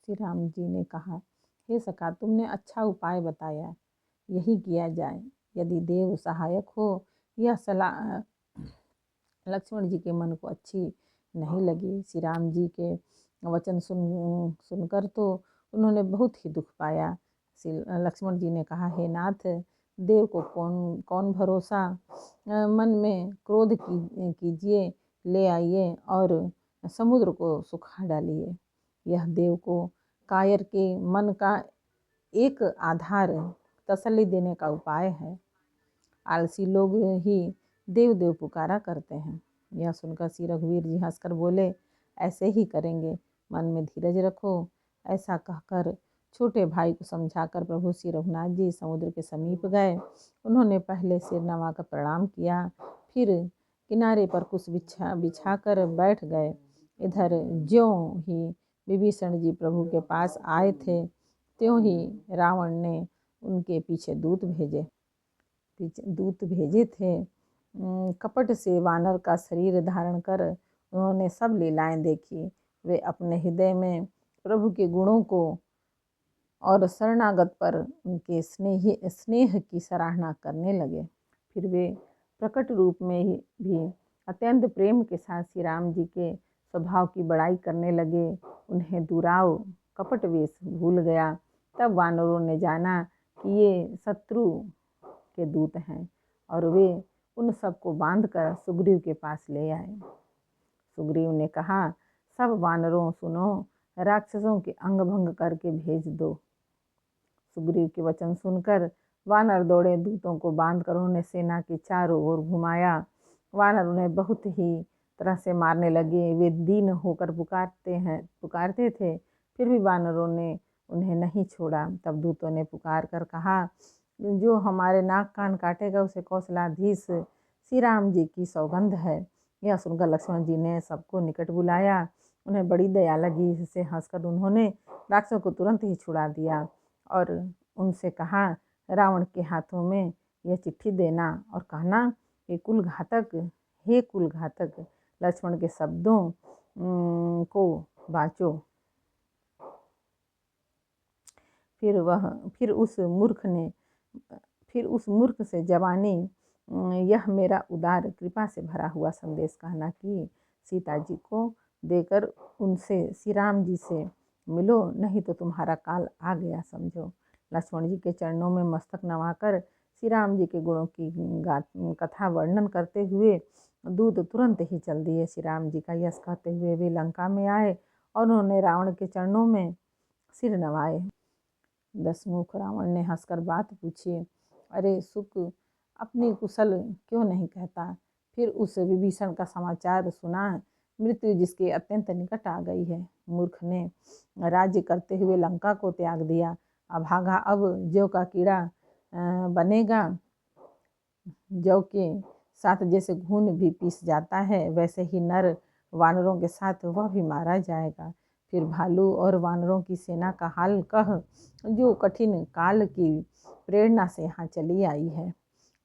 श्री राम जी ने कहा, हे सखा, तुमने अच्छा उपाय बताया, यही किया जाए। यदि देव सहायक हो। यह सलाह लक्ष्मण जी के मन को अच्छी नहीं लगी। श्री राम जी के वचन सुनकर तो उन्होंने बहुत ही दुख पाया। लक्ष्मण जी ने कहा, हे नाथ, देव को कौन कौन भरोसा, मन में क्रोध कीजिए, ले आइए और समुद्र को सुखा डालिए। यह देव को कायर के मन का एक आधार तसल्ली देने का उपाय है। आलसी लोग ही देव देव पुकारा करते हैं। यह सुनकर श्री रघुवीर जी हंसकर बोले, ऐसे ही करेंगे, मन में धीरज रखो। ऐसा कहकर छोटे भाई को समझाकर प्रभु श्री रघुनाथ जी समुद्र के समीप गए। उन्होंने पहले सिर नवाकर प्रणाम किया, फिर किनारे पर कुछ बिछा कर बैठ गए। इधर ज्यों ही विभीषण जी प्रभु के पास आए थे, त्यों ही रावण ने उनके पीछे दूत भेजे थे। कपट से वानर का शरीर धारण कर उन्होंने सब लीलाएं देखी। वे अपने हृदय में प्रभु के गुणों को और शरणागत पर उनके स्नेह की सराहना करने लगे। फिर वे प्रकट रूप में भी अत्यंत प्रेम के साथ श्री राम जी के स्वभाव की बड़ाई करने लगे। उन्हें दुराव कपट वेश भूल गया। तब वानरों ने जाना कि ये शत्रु के दूत हैं और वे उन सबको बांधकर सुग्रीव के पास ले आए। सुग्रीव ने कहा, सब वानरों सुनो, राक्षसों के अंग भंग करके भेज दो। सुग्रीव के वचन सुनकर वानर दौड़े। दूतों को बांधकर उन्होंने सेना के चारों ओर घुमाया। वानर उन्हें बहुत ही तरह से मारने लगे। वे दीन होकर पुकारते थे, फिर भी वानरों ने उन्हें नहीं छोड़ा। तब दूतों ने पुकार कर कहा, जो हमारे नाक कान काटेगा उसे कौशलाधीश श्री राम जी की सौगंध है। यह सुनकर लक्ष्मण जी ने सबको निकट बुलाया। उन्हें बड़ी दया लगी। इससे हंसकर उन्होंने राक्षसों को तुरंत ही छुड़ा दिया और उनसे कहा, रावण के हाथों में यह चिट्ठी देना और कहना कि हे कुल घातक, लक्ष्मण के शब्दों को बाँचो। फिर उस मूर्ख से जवानी यह मेरा उदार कृपा से भरा हुआ संदेश कहना कि सीता जी को देकर उनसे श्री राम जी से मिलो, नहीं तो तुम्हारा काल आ गया समझो। लक्ष्मण जी के चरणों में मस्तक नवाकर श्री राम जी के गुणों की कथा वर्णन करते हुए दूत तुरंत ही चल दिए। श्री राम जी का यश कहते हुए वे लंका में आए और उन्होंने रावण के चरणों में सिर नवाए। दशमुख रावण ने हंसकर बात पूछी, अरे सुख, अपनी कुशल क्यों नहीं कहता? फिर उस विभीषण का समाचार सुना, मृत्यु जिसके अत्यंत निकट आ गई है। मूर्ख ने राज्य करते हुए लंका को त्याग दिया। अभागा अब जौ का कीड़ा बनेगा। जौ के साथ जैसे घून भी पीस जाता है, वैसे ही नर वानरों के साथ वह भी मारा जाएगा। फिर भालू और वानरों की सेना का हाल कह, जो कठिन काल की प्रेरणा से यहाँ चली आई है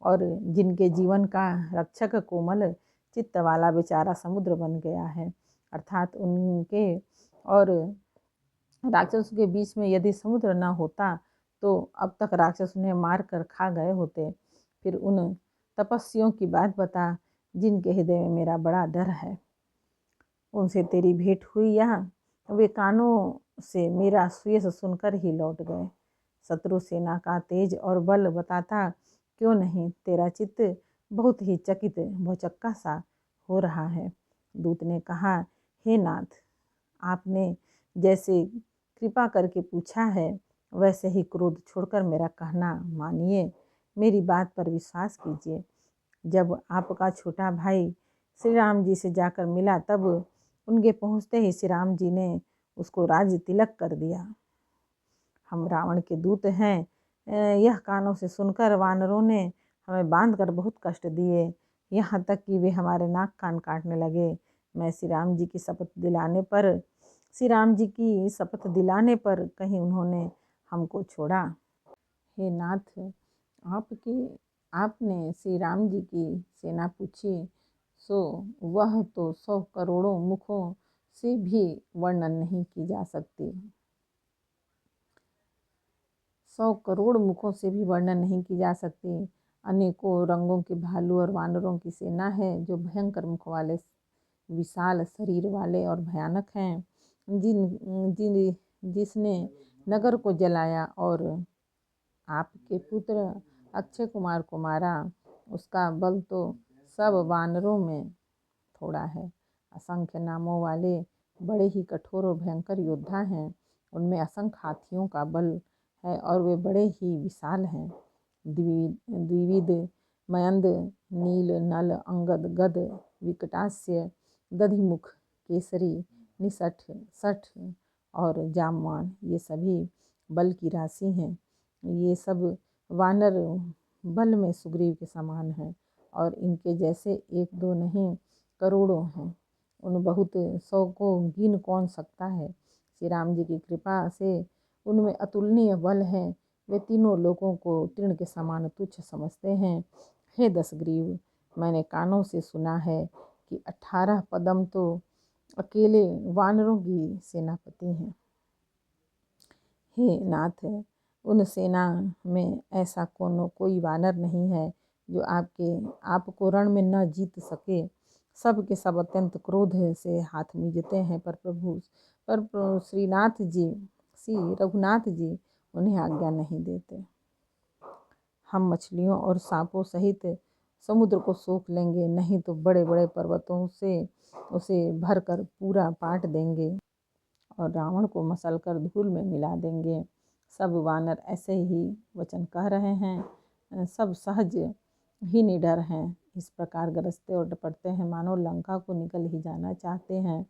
और जिनके जीवन का रक्षक कोमल चित्त वाला बेचारा समुद्र बन गया है। अर्थात उनके और राक्षसों के बीच में यदि समुद्र न होता तो अब तक राक्षस उन्हें मार कर खा गए होते। फिर उन तपस्वियों की बात बता, जिनके हृदय में मेरा बड़ा डर है। उनसे तेरी भेंट हुई यहाँ, वे कानों से मेरा सुयश सुनकर ही लौट गए। शत्रु सेना का तेज और बल बताता क्यों नहीं तेरा चित्त बहुत ही चकित भौचक्का सा हो रहा है। दूत ने कहा, हे नाथ, आपने जैसे कृपा करके पूछा है वैसे ही क्रोध छोड़कर मेरा कहना मानिए, मेरी बात पर विश्वास कीजिए। जब आपका छोटा भाई श्री राम जी से जाकर मिला, तब उनके पहुँचते ही श्री राम जी ने उसको राज तिलक कर दिया। हम रावण के दूत हैं, यह कानों से सुनकर वानरों ने हमें बांधकर बहुत कष्ट दिए, यहाँ तक कि वे हमारे नाक कान काटने लगे। मैं श्री राम जी की शपथ दिलाने पर कहीं उन्होंने हमको छोड़ा। हे नाथ, आपने श्री राम जी की सेना पूछी, सो वह तो 100 करोड़ों मुखों से भी वर्णन नहीं की जा सकती। 100 करोड़ मुखों से भी वर्णन नहीं की जा सकती। अनेकों रंगों के भालू और वानरों की सेना है जो भयंकर मुख वाले, विशाल शरीर वाले और भयानक हैं। जिसने नगर को जलाया और आपके पुत्र अक्षय कुमार को मारा, उसका बल तो सब वानरों में थोड़ा है। असंख्य नामों वाले बड़े ही कठोर और भयंकर योद्धा हैं। उनमें असंख्य हाथियों का बल है और वे बड़े ही विशाल हैं। द्विविद, मयंद, नील, नल, अंगद, गद, विकटास्य, दधिमुख, केसरी, निसठ, सठ और जामवान, ये सभी बल की राशि हैं। ये सब वानर बल में सुग्रीव के समान हैं और इनके जैसे एक दो नहीं करोड़ों हैं। उन बहुत 100 को गिन कौन सकता है। श्री राम जी की कृपा से उनमें अतुलनीय बल है। वे तीनों लोगों को तृण के समान तुच्छ समझते हैं। हे दशग्रीव, मैंने कानों से सुना है कि 18 पदम तो अकेले वानरों की सेनापति हैं। हे नाथ, उन सेना में ऐसा कोई वानर नहीं है जो आपको रण में न जीत सके। सब के सब अत्यंत क्रोध से हाथ मीजते हैं, पर श्री रघुनाथ जी उन्हें आज्ञा नहीं देते। हम मछलियों और सांपों सहित समुद्र को सोख लेंगे, नहीं तो बड़े बड़े पर्वतों से उसे भरकर पूरा पाट देंगे और रावण को मसलकर धूल में मिला देंगे। सब वानर ऐसे ही वचन कह रहे हैं। सब सहज ही निडर हैं। इस प्रकार गरजते और डपटते हैं मानो लंका को निकल ही जाना चाहते हैं।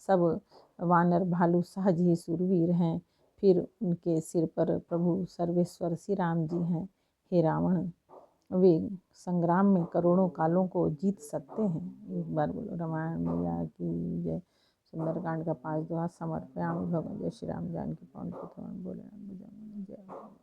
सब वानर भालू सहज ही शूरवीर हैं। फिर उनके सिर पर प्रभु सर्वेश्वर श्री राम जी हैं। हे रावण, वे संग्राम में करोड़ों कालों को जीत सकते हैं। एक बार बोलो रामायण मैया की जय। सुंदरकांड का 5 दोहा समर्पयामि भगवान जय श्री राम जानकी पवन सुत हनुमान बोले जय।